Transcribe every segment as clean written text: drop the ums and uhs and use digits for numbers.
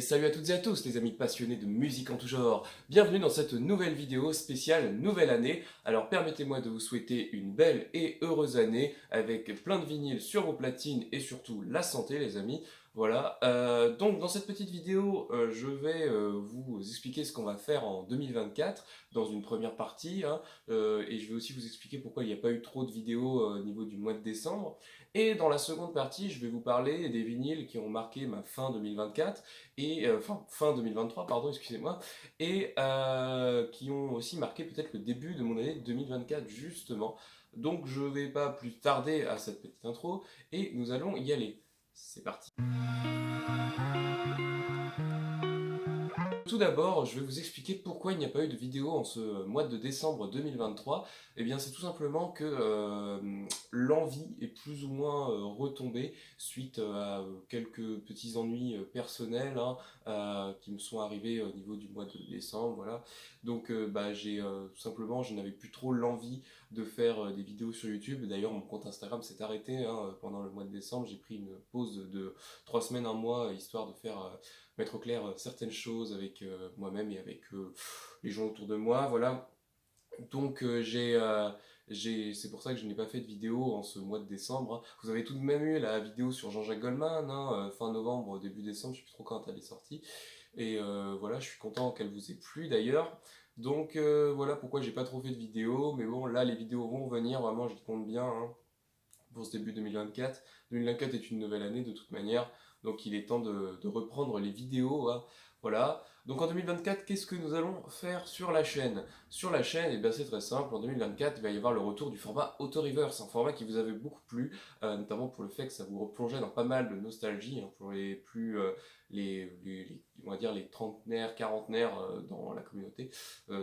salut à toutes et à tous les amis passionnés de musique en tout genre. Bienvenue dans cette nouvelle vidéo spéciale nouvelle année. Alors permettez-moi de vous souhaiter une belle et heureuse année avec plein de vinyles sur vos platines et surtout la santé les amis. Voilà, donc dans cette petite vidéo, je vais vous expliquer ce qu'on va faire en 2024 dans une première partie, hein, et je vais aussi vous expliquer pourquoi il n'y a pas eu trop de vidéos au niveau du mois de décembre. Et dans la seconde partie, je vais vous parler des vinyles qui ont marqué ma fin 2024 et enfin fin 2023 pardon excusez-moi et qui ont aussi marqué peut-être le début de mon année 2024 justement. Donc je vais pas plus tarder à cette petite intro et nous allons y aller. C'est parti. Tout d'abord, je vais vous expliquer pourquoi il n'y a pas eu de vidéo en ce mois de décembre 2023. Eh bien, c'est tout simplement que l'envie est plus ou moins retombée suite à quelques petits ennuis personnels hein, qui me sont arrivés au niveau du mois de décembre. Voilà. Donc, tout simplement, je n'avais plus trop l'envie de faire des vidéos sur YouTube. D'ailleurs, mon compte Instagram s'est arrêté hein, pendant le mois de décembre. J'ai pris une pause de 3 semaines, un mois, histoire de faire mettre au clair certaines choses avec moi-même et avec les gens autour de moi, voilà. Donc c'est pour ça que je n'ai pas fait de vidéo en ce mois de décembre, hein. Vous avez tout de même eu la vidéo sur Jean-Jacques Goldman, hein, fin novembre, début décembre, je ne sais plus trop quand elle est sortie. Et voilà, je suis content qu'elle vous ait plu d'ailleurs. Donc voilà pourquoi j'ai pas trop fait de vidéos, mais bon, là les vidéos vont venir, vraiment j'y compte bien, hein, pour ce début 2024. 2024 est une nouvelle année de toute manière, donc il est temps de reprendre les vidéos, hein. Voilà. Donc en 2024, qu'est-ce que nous allons faire sur la chaîne? Sur la chaîne, eh bien, c'est très simple. En 2024, il va y avoir le retour du format Auto-Reverse, un format qui vous avait beaucoup plu, notamment pour le fait que ça vous replongeait dans pas mal de nostalgie, hein, pour les plus, on va dire les trentenaires, quarantenaires dans la communauté.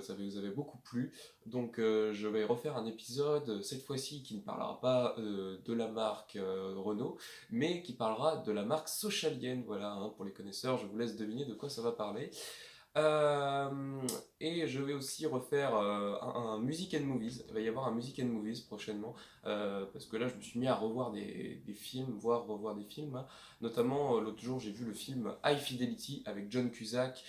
Ça vous avait beaucoup plu. Donc je vais refaire un épisode, cette fois-ci, qui ne parlera pas de la marque Renault, mais qui parlera de la marque Socialien. Voilà, hein, pour les connaisseurs, je vous laisse deviner de quoi ça va parler. Euh, et je vais aussi refaire un Music and Movies. Il va y avoir un Music and Movies prochainement. Parce que là, je me suis mis à revoir des films, voire revoir des films, hein. Notamment, l'autre jour, j'ai vu le film High Fidelity avec John Cusack,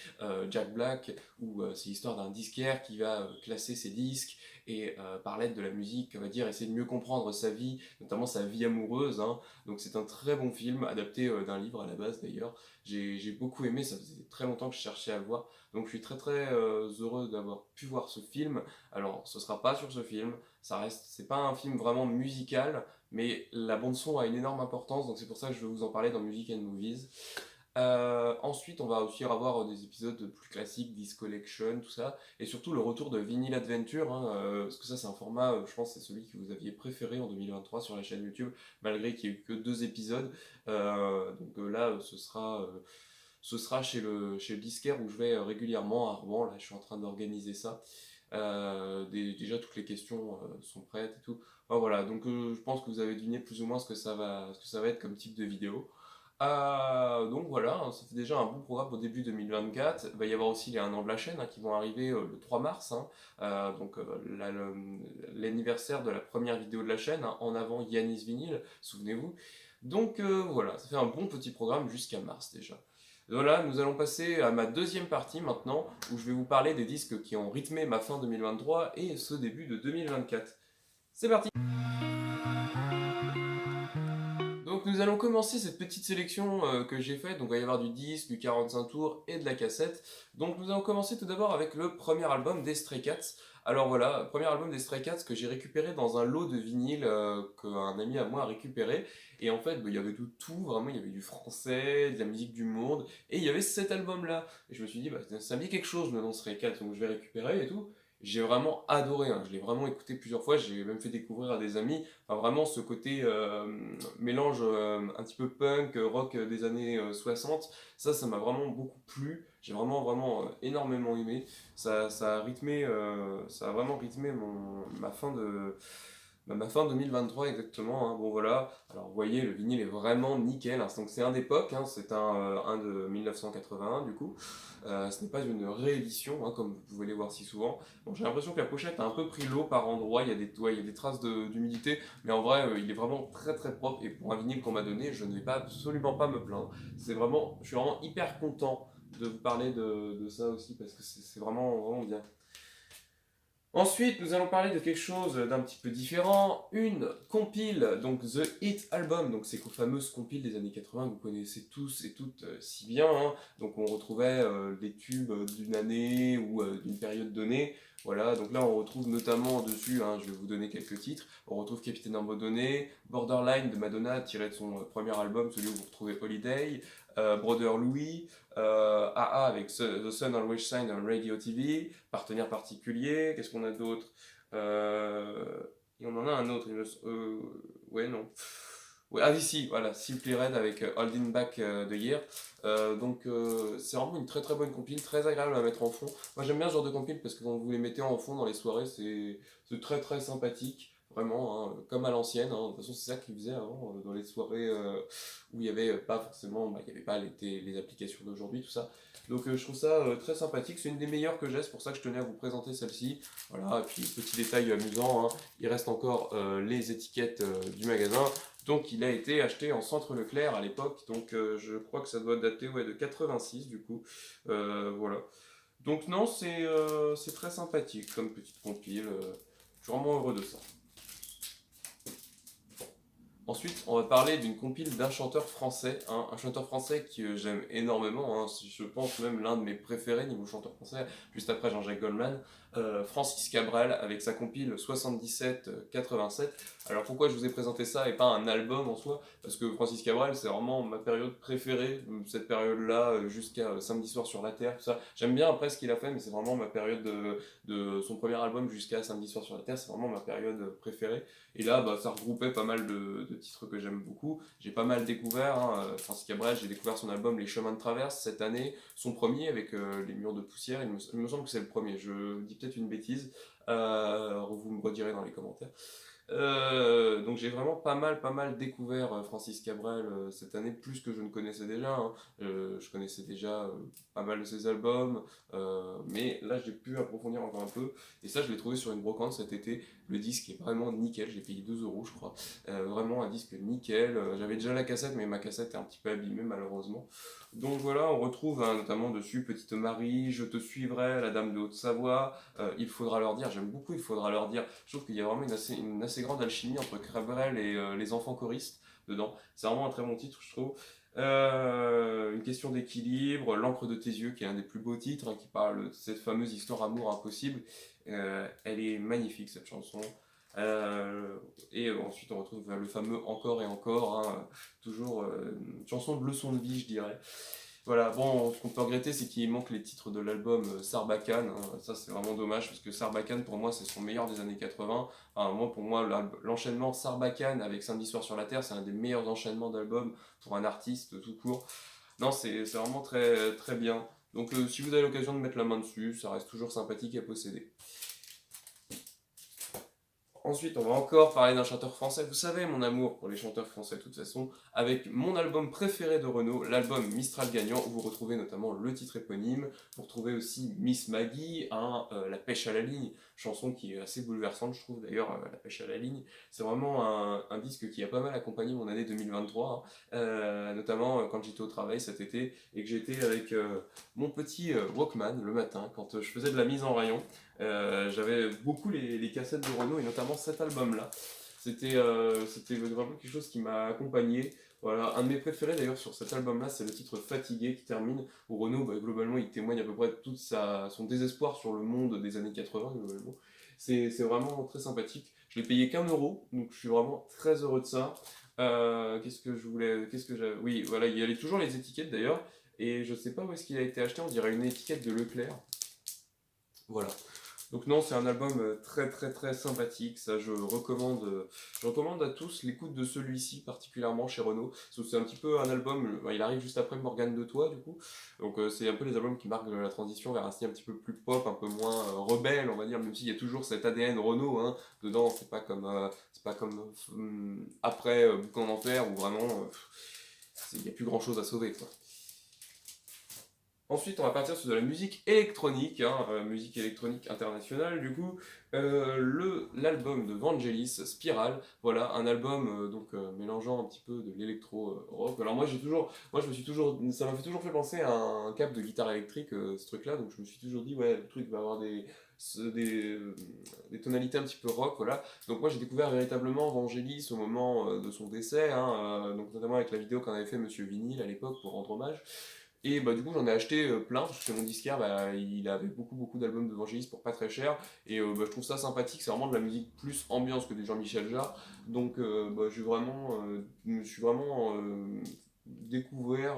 Jack Black, où c'est l'histoire d'un disquaire qui va classer ses disques et par l'aide de la musique, on va dire, essayer de mieux comprendre sa vie, notamment sa vie amoureuse, hein. Donc c'est un très bon film, adapté d'un livre à la base d'ailleurs. J'ai beaucoup aimé, ça faisait très longtemps que je cherchais à le voir. Donc je suis très très heureux d'avoir pu voir ce film. Alors ce sera pas sur ce film, ça reste, c'est pas un film vraiment musical, mais la bande son a une énorme importance, donc c'est pour ça que je vais vous en parler dans Music and Movies. Ensuite, on va aussi avoir des épisodes plus classiques, Disc Collection, tout ça, et surtout le retour de Vinyl Adventure, hein, parce que ça c'est un format, je pense que c'est celui que vous aviez préféré en 2023 sur la chaîne YouTube, malgré qu'il n'y ait eu que 2 épisodes. Là, ce sera chez le disquaire où je vais régulièrement à Rouen. Là, je suis en train d'organiser ça. Déjà, toutes les questions sont prêtes et tout. Enfin, voilà, donc je pense que vous avez deviné plus ou moins ce que ça va être comme type de vidéo. Donc voilà, hein, ça fait déjà un bon programme au début 2024. Il va y avoir aussi les 1 an de la chaîne hein, qui vont arriver le 3 mars, hein. L'anniversaire de la première vidéo de la chaîne, hein, en avant Yanis Vinyl, souvenez-vous. Donc voilà, ça fait un bon petit programme jusqu'à mars déjà. Voilà, nous allons passer à ma deuxième partie maintenant, où je vais vous parler des disques qui ont rythmé ma fin 2023 et ce début de 2024. C'est parti! Donc nous allons commencer cette petite sélection que j'ai faite. Donc il va y avoir du disque, du 45 tours et de la cassette. Donc nous allons commencer tout d'abord avec le premier album des Stray Cats. Alors voilà, premier album des Stray Cats que j'ai récupéré dans un lot de vinyle qu'un ami à moi a récupéré. Et en fait, il y avait de tout, vraiment, il y avait du français, de la musique du monde, et il y avait cet album-là. Et je me suis dit, ça me dit quelque chose, le nom Stray Cats, donc je vais récupérer et tout. J'ai vraiment adoré, hein. Je l'ai vraiment écouté plusieurs fois, j'ai même fait découvrir à des amis. Enfin, vraiment ce côté mélange un petit peu punk, rock des années 60, ça m'a vraiment beaucoup plu. J'ai vraiment énormément aimé. Ça a rythmé, ça a vraiment rythmé ma fin 2023 exactement, hein. Bon voilà, alors vous voyez le vinyle est vraiment nickel, hein. Donc c'est un d'époque, hein. C'est un de 1981 du coup. Ce n'est pas une réédition hein, comme vous pouvez les voir si souvent. Bon, j'ai l'impression que la pochette a un peu pris l'eau par endroits, il y a des traces d'humidité, mais en vrai il est vraiment très très propre et pour un vinyle qu'on m'a donné je ne vais pas absolument pas me plaindre. Je suis vraiment hyper content de vous parler de ça aussi, parce que c'est vraiment, vraiment bien. Ensuite, nous allons parler de quelque chose d'un petit peu différent, une compile, donc The Hit Album, donc ces fameuses compiles des années 80 que vous connaissez tous et toutes si bien, hein. Donc on retrouvait des tubes d'une année ou d'une période donnée, voilà, donc là on retrouve notamment dessus, hein, je vais vous donner quelques titres, on retrouve Capitaine Abandonné, Borderline de Madonna tiré de son premier album, celui où vous retrouvez Holiday, Brother Louis, AA avec The Sun Always Shine on Radio TV, partenaire particulier, qu'est-ce qu'on a d'autre? Et on en a un autre, ouais, non. Ouais, ah oui, si, voilà, Simply Red avec Holding Back the Year. C'est vraiment une très très bonne compile, très agréable à mettre en fond. Moi j'aime bien ce genre de compile parce que quand vous les mettez en fond dans les soirées, c'est très très sympathique. Vraiment, hein, comme à l'ancienne, hein. De toute façon, c'est ça qu'ils faisaient avant, dans les soirées où il n'y avait pas forcément, il n'y avait pas les applications d'aujourd'hui, tout ça. Donc je trouve ça très sympathique, c'est une des meilleures que j'ai, c'est pour ça que je tenais à vous présenter celle-ci. Voilà, et puis petit détail amusant, hein, il reste encore les étiquettes du magasin. Donc il a été acheté en centre Leclerc à l'époque, donc je crois que ça doit dater ouais, de 86 du coup. Voilà. Donc non, c'est très sympathique comme petite compile, je suis vraiment heureux de ça. Ensuite, on va parler d'une compile d'un chanteur français, hein, un chanteur français que j'aime énormément, hein, je pense même l'un de mes préférés niveau chanteur français, juste après Jean-Jacques Goldman, Francis Cabrel avec sa compile 77-87. Alors pourquoi je vous ai présenté ça et pas un album en soi? Parce que Francis Cabrel c'est vraiment ma période préférée, cette période-là jusqu'à Samedi soir sur la Terre, tout ça. J'aime bien après ce qu'il a fait, mais c'est vraiment ma période de son premier album jusqu'à Samedi soir sur la Terre, c'est vraiment ma période préférée. Et là, bah, ça regroupait pas mal de titres que j'aime beaucoup. J'ai pas mal découvert, hein, Francis Cabrel, j'ai découvert son album Les Chemins de Traverse cette année, son premier avec Les Murs de Poussière, il me semble que c'est le premier, je dis peut-être une bêtise, vous me redirez dans les commentaires. Donc j'ai vraiment pas mal découvert Francis Cabrel cette année, plus que je ne connaissais déjà, hein. Je connaissais déjà pas mal de ses albums, mais là j'ai pu approfondir encore un peu, et ça je l'ai trouvé sur une brocante cet été. Le disque est vraiment nickel, j'ai payé 2 € je crois. Vraiment un disque nickel. J'avais déjà la cassette, mais ma cassette est un petit peu abîmée malheureusement. Donc voilà, on retrouve hein, notamment dessus Petite Marie, Je te suivrai, La Dame de Haute-Savoie, Il faudra leur dire, j'aime beaucoup Il faudra leur dire. Je trouve qu'il y a vraiment une assez grande alchimie entre Cabrel et les enfants choristes dedans. C'est vraiment un très bon titre, je trouve. Une question d'équilibre, L'encre de tes yeux, qui est un des plus beaux titres, hein, qui parle de cette fameuse histoire amour impossible. Elle est magnifique cette chanson. Et ensuite on retrouve le fameux Encore et encore, hein, toujours une chanson de leçon de vie je dirais. Voilà, bon, ce qu'on peut regretter, c'est qu'il manque les titres de l'album Sarbacane, hein. Ça, c'est vraiment dommage parce que Sarbacane, pour moi, c'est son meilleur des années 80. Enfin, pour moi, l'enchaînement Sarbacane avec Samedi soir sur la Terre, c'est un des meilleurs enchaînements d'albums pour un artiste tout court. Non, c'est vraiment très, très bien. Donc, si vous avez l'occasion de mettre la main dessus, ça reste toujours sympathique à posséder. Ensuite, on va encore parler d'un chanteur français. Vous savez mon amour pour les chanteurs français de toute façon, avec mon album préféré de Renaud, l'album Mistral Gagnant, où vous retrouvez notamment le titre éponyme. Vous retrouvez aussi Miss Maggie, hein, La pêche à la ligne, chanson qui est assez bouleversante, je trouve d'ailleurs, La pêche à la ligne. C'est vraiment un disque qui a pas mal accompagné mon année 2023, hein, notamment quand j'étais au travail cet été et que j'étais avec mon petit Walkman le matin quand je faisais de la mise en rayon. J'avais beaucoup les cassettes de Renaud et notamment cet album-là. C'était vraiment quelque chose qui m'a accompagné. Voilà, un de mes préférés d'ailleurs sur cet album-là, c'est le titre Fatigué qui termine, où Renaud, bah, globalement, il témoigne à peu près de tout son désespoir sur le monde des années 80, globalement. C'est vraiment très sympathique. Je l'ai payé qu'1 €, donc je suis vraiment très heureux de ça. Qu'est-ce que je voulais. Qu'est-ce que j'avais. Oui, voilà, il y avait toujours les étiquettes d'ailleurs, et je sais pas où est-ce qu'il a été acheté, on dirait une étiquette de Leclerc. Voilà. Donc non, c'est un album très très très sympathique, ça je recommande à tous l'écoute de celui-ci, particulièrement chez Renaud. C'est un petit peu un album, il arrive juste après Morgane de Toi du coup, donc c'est un peu les albums qui marquent la transition vers un style un petit peu plus pop, un peu moins rebelle on va dire, même s'il y a toujours cet ADN Renaud, hein, dedans, c'est pas comme après Boucan d'Enfer où vraiment il n'y a plus grand chose à sauver quoi. Ensuite, on va partir sur de la musique électronique, hein, musique électronique internationale. Du coup, l'album de Vangelis, Spiral, voilà, un album mélangeant un petit peu de l'électro-rock. Alors moi je me suis toujours, ça m'a fait toujours fait penser à un câble de guitare électrique, ce truc-là. Donc je me suis toujours dit, ouais, le truc va avoir des tonalités un petit peu rock, voilà. Donc moi j'ai découvert véritablement Vangelis au moment de son décès, hein, donc notamment avec la vidéo qu'en avait fait Monsieur Vinyle à l'époque pour rendre hommage. Et bah, du coup, j'en ai acheté plein, parce que chez mon disquaire, bah, il avait beaucoup d'albums de Vangelis pour pas très cher. Et bah, je trouve ça sympathique, c'est vraiment de la musique plus ambiance que des Jean-Michel Jarre. Donc, bah, je me suis vraiment découvert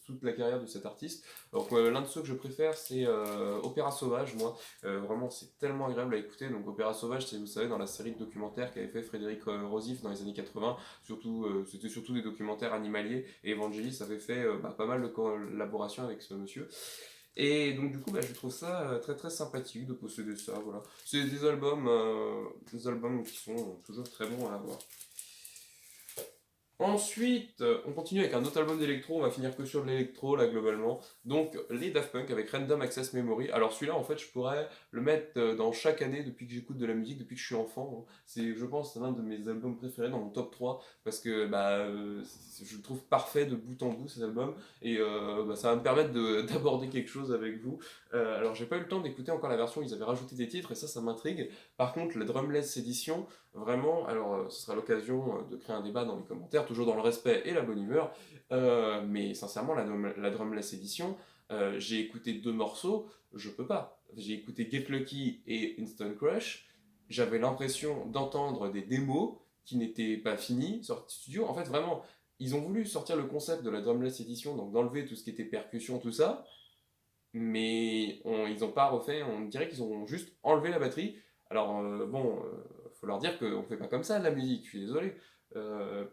toute la carrière de cet artiste. Alors, l'un de ceux que je préfère, c'est Opéra Sauvage, moi. Vraiment, c'est tellement agréable à écouter. Donc, Opéra Sauvage, c'est, vous savez, dans la série de documentaires qu'avait fait Frédéric Rosif dans les années 80. C'était surtout des documentaires animaliers. Et Evangelis avait fait pas mal de collaborations avec ce monsieur. Et donc du coup, bah, je trouve ça très sympathique de posséder ça. Voilà. C'est des albums qui sont toujours très bons à avoir. Ensuite, on continue avec un autre album d'électro, on va finir que sur de l'électro là globalement. Donc les Daft Punk avec Random Access Memory. Alors celui-là en fait je pourrais le mettre dans chaque année depuis que j'écoute de la musique, depuis que je suis enfant, hein. C'est je pense l'un de mes albums préférés dans mon top 3 parce que je le trouve parfait de bout en bout cet album et ça va me permettre d'aborder quelque chose avec vous. Alors j'ai pas eu le temps d'écouter encore la version où ils avaient rajouté des titres et ça m'intrigue. Par contre la Drumless Edition, vraiment, alors ce sera l'occasion de créer un débat dans les commentaires, toujours dans le respect et la bonne humeur. Mais sincèrement, la Drumless Edition, j'ai écouté 2 morceaux, je peux pas. J'ai écouté Get Lucky et Instant Crush. J'avais l'impression d'entendre des démos qui n'étaient pas finies, sorties du studio. En fait, vraiment, ils ont voulu sortir le concept de la Drumless Edition, donc d'enlever tout ce qui était percussion, tout ça, mais ils n'ont pas refait, on dirait qu'ils ont juste enlevé la batterie. Alors faut leur dire qu'on fait pas comme ça de la musique, je suis désolé.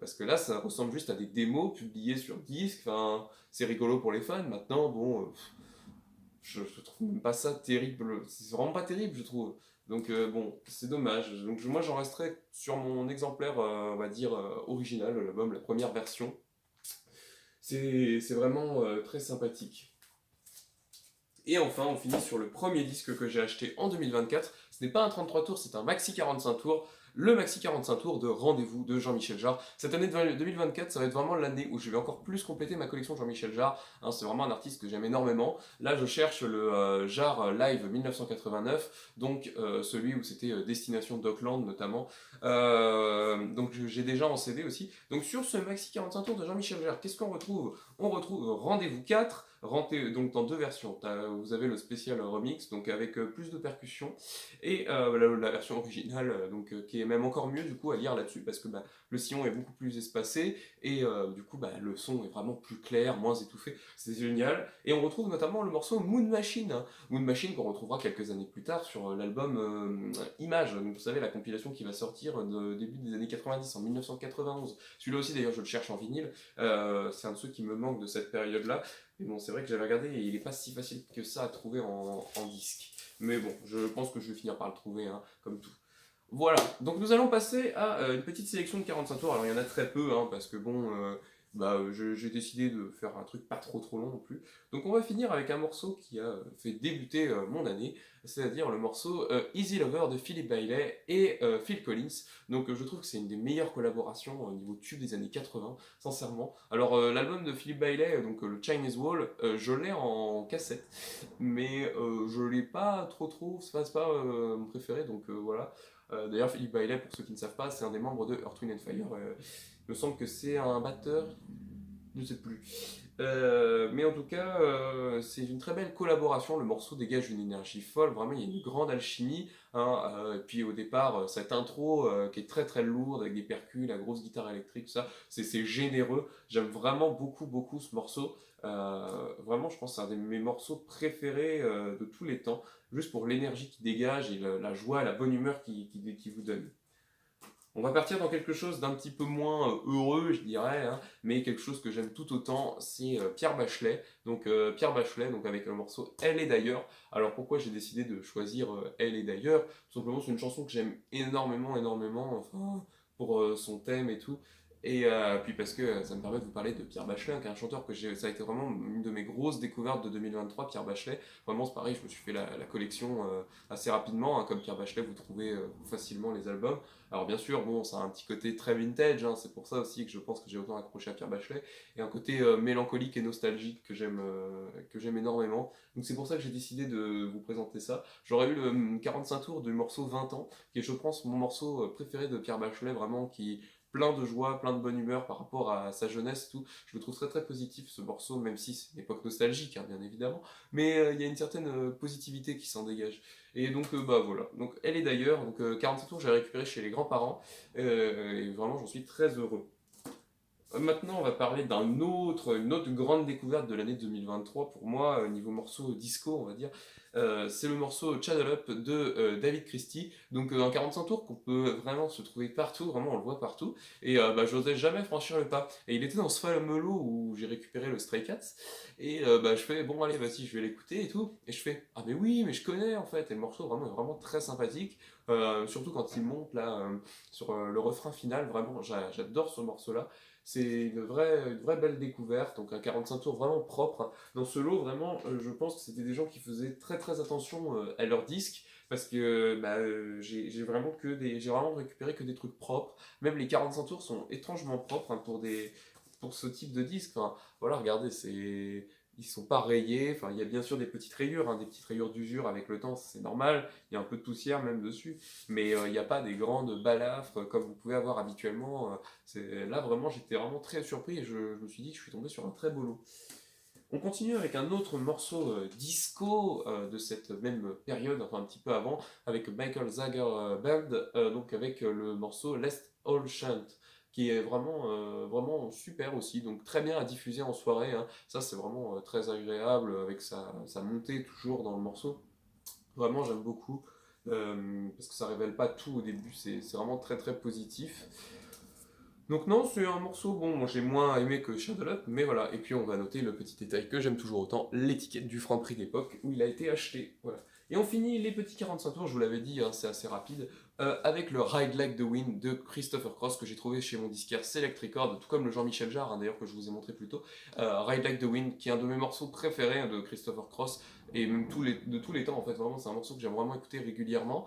Parce que là, ça ressemble juste à des démos publiées sur disque, enfin, c'est rigolo pour les fans. Maintenant, je trouve même pas ça terrible, c'est vraiment pas terrible, je trouve. Donc bon, c'est dommage. Donc moi, j'en resterai sur mon exemplaire, on va dire, original, l'album, la première version. C'est vraiment très sympathique. Et enfin, on finit sur le premier disque que j'ai acheté en 2024. Ce n'est pas un 33 tours, c'est un maxi 45 tours. Le maxi 45 tours de Rendez-vous de Jean-Michel Jarre. Cette année 2024, ça va être vraiment l'année où je vais encore plus compléter ma collection de Jean-Michel Jarre. Hein, c'est vraiment un artiste que j'aime énormément. Là, je cherche le Jarre Live 1989, donc celui où c'était Destination Dockland notamment. Donc j'ai déjà en CD aussi. Donc sur ce maxi 45 tours de Jean-Michel Jarre, qu'est-ce qu'on retrouve? On retrouve Rendez-vous 4, donc dans 2 versions. Vous avez le spécial remix, donc avec plus de percussions, et la version originale, qui est même encore mieux du coup à lire là-dessus, parce que le sillon est beaucoup plus espacé, et du coup le son est vraiment plus clair, moins étouffé, c'est génial. Et on retrouve notamment le morceau Moon Machine, hein. Moon Machine qu'on retrouvera quelques années plus tard sur l'album Image, donc vous savez la compilation qui va sortir début des années 90, en 1991. Celui-là aussi d'ailleurs je le cherche en vinyle, c'est un de ceux qui me manque de cette période-là. Mais bon, c'est vrai que j'avais regardé et il n'est pas si facile que ça à trouver en disque. Mais bon, je pense que je vais finir par le trouver, hein, comme tout. Voilà, donc nous allons passer à une petite sélection de 45 tours. Alors il y en a très peu, hein, parce que j'ai décidé de faire un truc pas trop long non plus. Donc on va finir avec un morceau qui a fait débuter mon année, c'est-à-dire le morceau Easy Lover de Philip Bailey et Phil Collins. Donc je trouve que c'est une des meilleures collaborations au niveau tube des années 80, sincèrement. Alors l'album de Philip Bailey, donc le Chinese Wall, je l'ai en cassette, mais je l'ai pas trop, c'est pas mon préféré, donc voilà. D'ailleurs, Philippe Bailey, pour ceux qui ne savent pas, c'est un des membres de Earth, Wind and Fire. Il me semble que c'est un batteur, je ne sais plus. Mais en tout cas, c'est une très belle collaboration. Le morceau dégage une énergie folle. Vraiment, il y a une grande alchimie, hein. Et puis au départ, cette intro qui est très lourde avec des percus, la grosse guitare électrique, tout ça, c'est généreux. J'aime vraiment beaucoup ce morceau. Vraiment, je pense que c'est un de mes morceaux préférés de tous les temps, juste pour l'énergie qui dégage et la joie, la bonne humeur qui vous donne. On va partir dans quelque chose d'un petit peu moins heureux, je dirais, hein, mais quelque chose que j'aime tout autant, c'est Pierre Bachelet. Donc Pierre Bachelet, donc avec le morceau Elle est d'ailleurs. Alors pourquoi j'ai décidé de choisir Elle est d'ailleurs? Tout simplement, c'est une chanson que j'aime énormément, enfin, pour son thème et tout. Et puis parce que ça me permet de vous parler de Pierre Bachelet, hein, qui est un chanteur ça a été vraiment une de mes grosses découvertes de 2023, Pierre Bachelet. Vraiment, c'est pareil, je me suis fait la collection assez rapidement, hein, comme Pierre Bachelet, vous trouvez facilement les albums. Alors bien sûr, bon, ça a un petit côté très vintage, hein, c'est pour ça aussi que je pense que j'ai autant accroché à Pierre Bachelet, et un côté mélancolique et nostalgique que j'aime énormément. Donc c'est pour ça que j'ai décidé de vous présenter ça. J'aurais eu le 45 tours du morceau 20 ans, qui est je pense mon morceau préféré de Pierre Bachelet, vraiment qui plein de joie, plein de bonne humeur par rapport à sa jeunesse, tout. Je le trouve très très positif ce morceau, même si c'est une époque nostalgique, hein, bien évidemment, mais il y a une certaine positivité qui s'en dégage. Et donc bah voilà, donc elle est d'ailleurs, donc 47 tours j'ai récupéré chez les grands-parents, et vraiment j'en suis très heureux. Maintenant, on va parler une autre grande découverte de l'année 2023 pour moi, niveau morceau disco, on va dire. C'est le morceau Channel Up de David Christie. Donc, un 45 tours qu'on peut vraiment se trouver partout, vraiment, on le voit partout. Et bah, j'osais jamais franchir le pas. Et il était dans ce fameux lot où j'ai récupéré le Stray Cats. Et bah, je fais, bon, allez, vas-y, je vais l'écouter et tout. Et je fais, ah, mais oui, mais je connais en fait. Et le morceau vraiment, est vraiment très sympathique. Surtout quand il monte là sur le refrain final, vraiment, j'adore ce morceau-là. C'est une vraie belle découverte, donc un 45 tours vraiment propre. Dans ce lot, vraiment, je pense que c'était des gens qui faisaient très très attention à leur disque, parce que bah, j'ai vraiment récupéré que des trucs propres. Même les 45 tours sont étrangement propres, hein, pour ce type de disque. Enfin, voilà, regardez, ils sont pas rayés. Enfin, il y a bien sûr des petites rayures, hein, des petites rayures d'usure avec le temps, c'est normal. Il y a un peu de poussière même dessus, mais il n'y a pas des grandes balafres comme vous pouvez avoir habituellement. Là, vraiment, j'étais vraiment très surpris et je me suis dit que je suis tombé sur un très beau lot. On continue avec un autre morceau disco de cette même période, enfin un petit peu avant, avec Michael Zager Band, donc avec le morceau Let's All Chant, qui est vraiment super aussi, donc très bien à diffuser en soirée, hein. Ça c'est vraiment très agréable avec sa montée toujours dans le morceau. Vraiment j'aime beaucoup, parce que ça révèle pas tout au début, c'est vraiment très très positif. Donc non, c'est un morceau, bon, moi j'ai moins aimé que Shadow Up, mais voilà. Et puis on va noter le petit détail que j'aime toujours autant, l'étiquette du Franprix d'époque où il a été acheté. Voilà. Et on finit les petits 45 tours, je vous l'avais dit, hein, c'est assez rapide, avec le Ride Like the Wind de Christopher Cross que j'ai trouvé chez mon disquaire Select Record, tout comme le Jean-Michel Jarre, hein, d'ailleurs, que je vous ai montré plus tôt. Ride Like the Wind, qui est un de mes morceaux préférés, hein, de Christopher Cross, et même de tous les temps, en fait, vraiment, c'est un morceau que j'aime vraiment écouter régulièrement.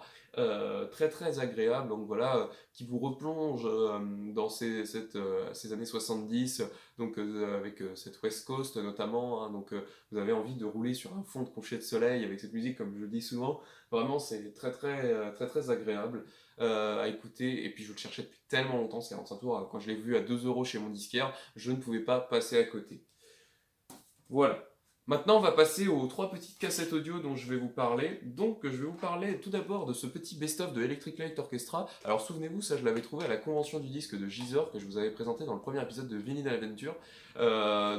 Très très agréable, donc voilà, qui vous replonge dans ces années 70, donc avec cette West Coast notamment, hein, donc vous avez envie de rouler sur un fond de coucher de soleil avec cette musique, comme je le dis souvent. Vraiment, c'est très très agréable à écouter. Et puis je le cherchais depuis tellement longtemps, ce 45 tours. Quand je l'ai vu à 2 € chez mon disquaire, je ne pouvais pas passer à côté. Voilà. Maintenant, on va passer aux trois petites cassettes audio dont je vais vous parler. Donc, je vais vous parler tout d'abord de ce petit best-of de Electric Light Orchestra. Alors, souvenez-vous, ça, je l'avais trouvé à la convention du disque de Gisor que je vous avais présenté dans le premier épisode de Vinyl Adventure.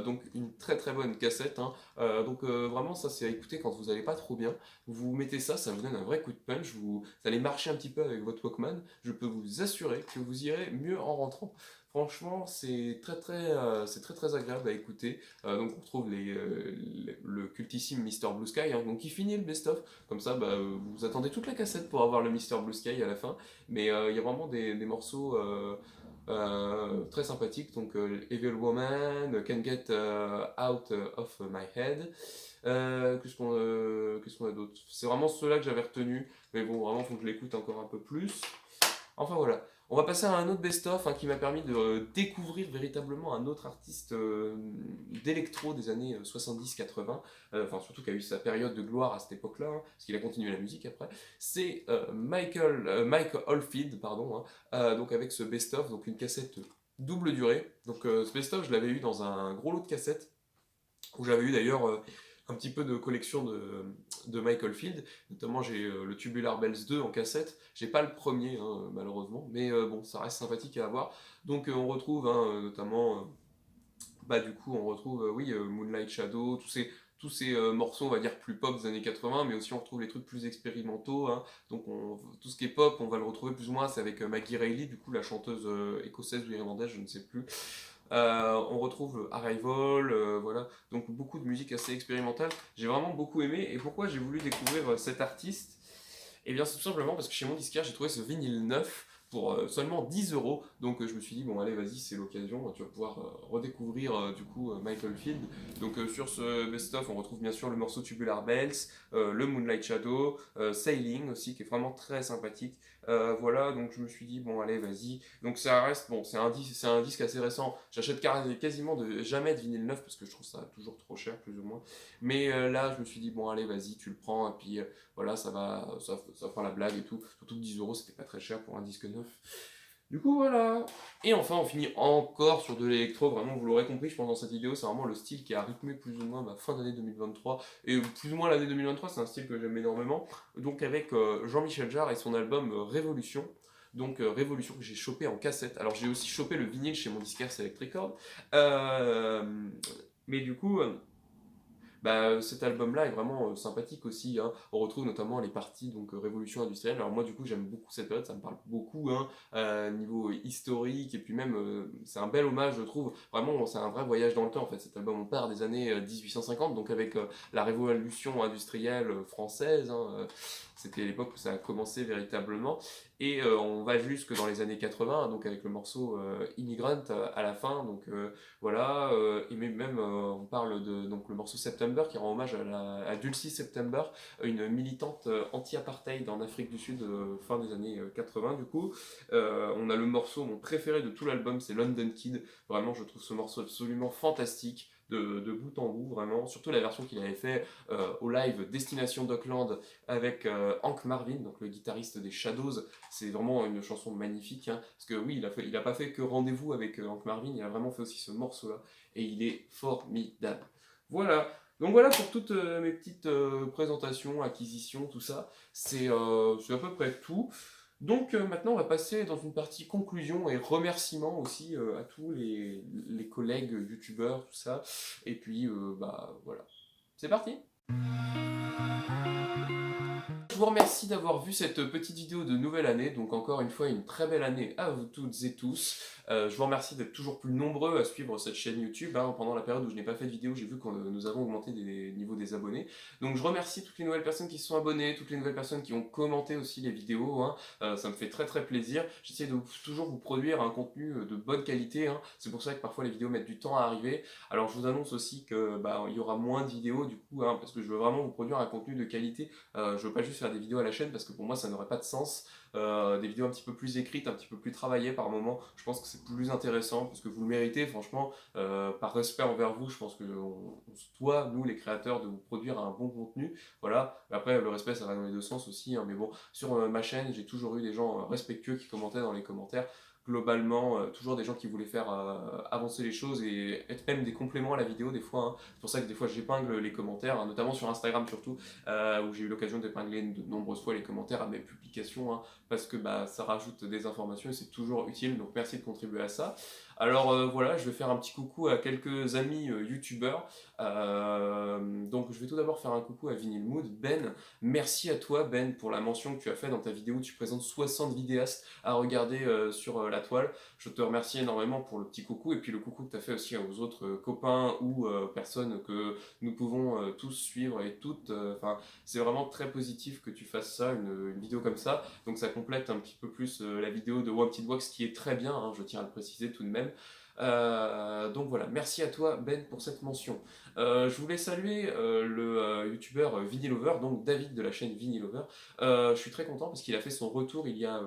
Donc, une très très bonne cassette, hein. Vraiment, ça, c'est à écouter quand vous n'allez pas trop bien. Vous mettez ça, ça vous donne un vrai coup de punch. Vous allez marcher un petit peu avec votre Walkman. Je peux vous assurer que vous irez mieux en rentrant. Franchement, c'est très très agréable à écouter. Donc on retrouve le cultissime Mister Blue Sky, hein, donc qui finit le best-of. Comme ça, bah, vous attendez toute la cassette pour avoir le Mister Blue Sky à la fin. Mais il y a vraiment des morceaux très sympathiques. Donc Evil Woman, Can't Get Out of My Head. Qu'est-ce qu'on a d'autre? C'est vraiment ceux-là que j'avais retenu. Mais bon, vraiment, il faut que je l'écoute encore un peu plus. Enfin voilà. On va passer à un autre best-of, hein, qui m'a permis de découvrir véritablement un autre artiste d'électro des années 70-80, enfin surtout qui a eu sa période de gloire à cette époque-là, hein, parce qu'il a continué la musique après. C'est Mike Oldfield, pardon, hein, donc avec ce best-of, donc une cassette double durée. Donc ce best-of, je l'avais eu dans un gros lot de cassettes, où j'avais eu d'ailleurs un petit peu de collection de Michael Field. Notamment, j'ai le Tubular Bells 2 en cassette. J'ai pas le premier, hein, malheureusement, mais bon, ça reste sympathique à avoir. Donc, on retrouve notamment, bah, du coup, on retrouve, oui, Moonlight Shadow, tous ces morceaux, on va dire, plus pop des années 80, mais aussi on retrouve les trucs plus expérimentaux, hein. Donc, tout ce qui est pop, on va le retrouver plus ou moins, c'est avec Maggie Reilly, du coup, la chanteuse écossaise ou irlandaise, je ne sais plus. On retrouve Arrival, voilà, donc beaucoup de musique assez expérimentale. J'ai vraiment beaucoup aimé. Et pourquoi j'ai voulu découvrir cet artiste? Eh bien, c'est tout simplement parce que chez mon disquaire, j'ai trouvé ce vinyle neuf pour seulement 10 euros. Donc je me suis dit, bon allez vas-y, c'est l'occasion, tu vas pouvoir redécouvrir du coup Michael Field. Donc sur ce best-of, on retrouve bien sûr le morceau Tubular Bells, le Moonlight Shadow, Sailing aussi, qui est vraiment très sympathique. Voilà, donc je me suis dit, bon allez vas-y. Donc ça reste, bon, c'est un disque assez récent. J'achète quasiment jamais de vinyle neuf parce que je trouve ça toujours trop cher, plus ou moins. Mais là, je me suis dit, bon allez vas-y, tu le prends, et puis voilà, ça fera la blague et tout. Surtout que 10 euros, c'était pas très cher pour un disque neuf. Du coup, voilà. Et enfin, on finit encore sur de l'électro. Vraiment, vous l'aurez compris, je pense, dans cette vidéo, c'est vraiment le style qui a rythmé plus ou moins ma fin d'année 2023. Et plus ou moins l'année 2023, c'est un style que j'aime énormément. Donc, avec Jean-Michel Jarre et son album Révolution. Donc, Révolution que j'ai chopé en cassette. Alors, j'ai aussi chopé le vinyle chez mon disquaire Select Record. Euh, mais du coup. Bah, cet album-là est vraiment sympathique aussi, hein. On retrouve notamment les parties donc Révolution industrielle. Alors moi du coup j'aime beaucoup cette période, ça me parle beaucoup hein, niveau historique et puis même c'est un bel hommage je trouve. Vraiment c'est un vrai voyage dans le temps en fait cet album. On part des années 1850 donc avec la révolution industrielle française. Hein, c'était l'époque où ça a commencé véritablement. Et on va jusque dans les années 80, donc avec le morceau Immigrant à la fin. Donc voilà, et même on parle de donc, le morceau September qui rend hommage à Dulcie September, une militante anti-apartheid en Afrique du Sud fin des années 80 du coup. On a le morceau, mon préféré de tout l'album, c'est London Kid. Vraiment, je trouve ce morceau absolument fantastique. De bout en bout, vraiment. Surtout la version qu'il avait fait au live Destination Dockland avec Hank Marvin, donc le guitariste des Shadows. C'est vraiment une chanson magnifique. Hein, parce que oui, il a pas fait que Rendez-vous avec Hank Marvin, il a vraiment fait aussi ce morceau-là. Et il est formidable. Voilà. Donc voilà pour toutes mes petites présentations, acquisitions, tout ça. C'est à peu près tout. Donc maintenant on va passer dans une partie conclusion et remerciements aussi à tous les collègues youtubeurs, tout ça. Et puis bah voilà. C'est parti. Je vous remercie d'avoir vu cette petite vidéo de nouvelle année, donc encore une fois une très belle année à vous toutes et tous. Je vous remercie d'être toujours plus nombreux à suivre cette chaîne YouTube. Hein. Pendant la période où je n'ai pas fait de vidéo, j'ai vu que nous avons augmenté des niveaux des abonnés. Donc je remercie toutes les nouvelles personnes qui se sont abonnées, toutes les nouvelles personnes qui ont commenté aussi les vidéos. Hein. Ça me fait très très plaisir. J'essaie de toujours vous produire un contenu de bonne qualité. Hein. C'est pour ça que parfois les vidéos mettent du temps à arriver. Alors je vous annonce aussi que il y aura moins de vidéos du coup, hein, parce que je veux vraiment vous produire un contenu de qualité. Je veux pas juste faire des vidéos à la chaîne parce que pour moi ça n'aurait pas de sens. Des vidéos un petit peu plus écrites, un petit peu plus travaillées par moment, je pense que c'est plus intéressant parce que vous le méritez, franchement, par respect envers vous, je pense que on se doit, nous les créateurs, de vous produire un bon contenu. Voilà, après le respect ça va dans les deux sens aussi, hein, mais bon, sur ma chaîne, j'ai toujours eu des gens respectueux qui commentaient dans les commentaires. Globalement, toujours des gens qui voulaient faire avancer les choses et être même des compléments à la vidéo des fois. Hein. C'est pour ça que des fois j'épingle les commentaires, hein, notamment sur Instagram surtout, où j'ai eu l'occasion d'épingler de nombreuses fois les commentaires à mes publications, hein, parce que ça rajoute des informations et c'est toujours utile, donc merci de contribuer à ça. Alors voilà, je vais faire un petit coucou à quelques amis youtubeurs. Donc je vais tout d'abord faire un coucou à Vinyl Mood. Ben, merci à toi Ben pour la mention que tu as fait dans ta vidéo où tu présentes 60 vidéastes à regarder sur la toile. Je te remercie énormément pour le petit coucou et puis le coucou que tu as fait aussi aux autres copains ou personnes que nous pouvons tous suivre et toutes. Enfin, c'est vraiment très positif que tu fasses ça, une vidéo comme ça. Donc ça complète un petit peu plus la vidéo de One Petit Wax qui est très bien, hein, je tiens à le préciser tout de même. Donc voilà, merci à toi Ben pour cette mention. Je voulais saluer le youtubeur Vinylover, donc David de la chaîne Vinylover. Je suis très content parce qu'il a fait son retour il y a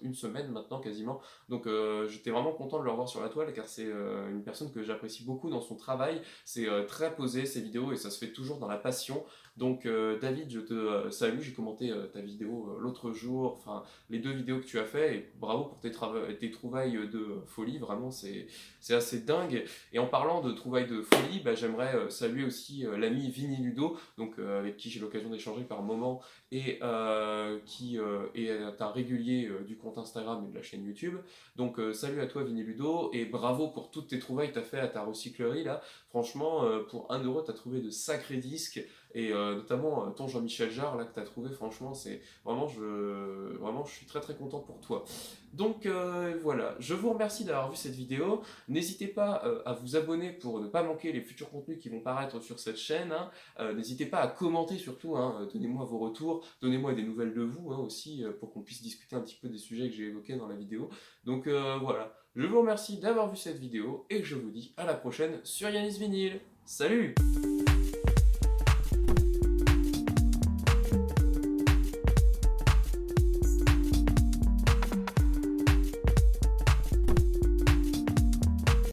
une semaine maintenant quasiment. Donc j'étais vraiment content de le revoir sur la toile car c'est une personne que j'apprécie beaucoup dans son travail. C'est très posé ses vidéos et ça se fait toujours dans la passion. Donc David, je te salue, j'ai commenté ta vidéo l'autre jour, enfin les deux vidéos que tu as fait et bravo pour tes trouvailles de folie, vraiment c'est assez dingue. Et en parlant de trouvailles de folie, j'aimerais saluer aussi l'ami Vinny Ludo, donc avec qui j'ai l'occasion d'échanger par moment et qui est un régulier du compte Instagram et de la chaîne YouTube. Donc salut à toi Vinny Ludo et bravo pour toutes tes trouvailles que tu as fait à ta recyclerie là. Franchement, pour 1 euro, tu as trouvé de sacrés disques et notamment ton Jean-Michel Jarre là que tu as trouvé, franchement, c'est vraiment je suis très très content pour toi. Donc voilà, je vous remercie d'avoir vu cette vidéo. vidéo. N'hésitez pas à vous abonner pour ne pas manquer les futurs contenus qui vont paraître sur cette chaîne, hein. N'hésitez pas à commenter surtout, hein. Donnez-moi vos retours, donnez-moi des nouvelles de vous, hein, aussi, pour qu'on puisse discuter un petit peu des sujets que j'ai évoqués dans la vidéo. Donc voilà, je vous remercie d'avoir vu cette vidéo et je vous dis à la prochaine sur Yanis Vinyl. Salut!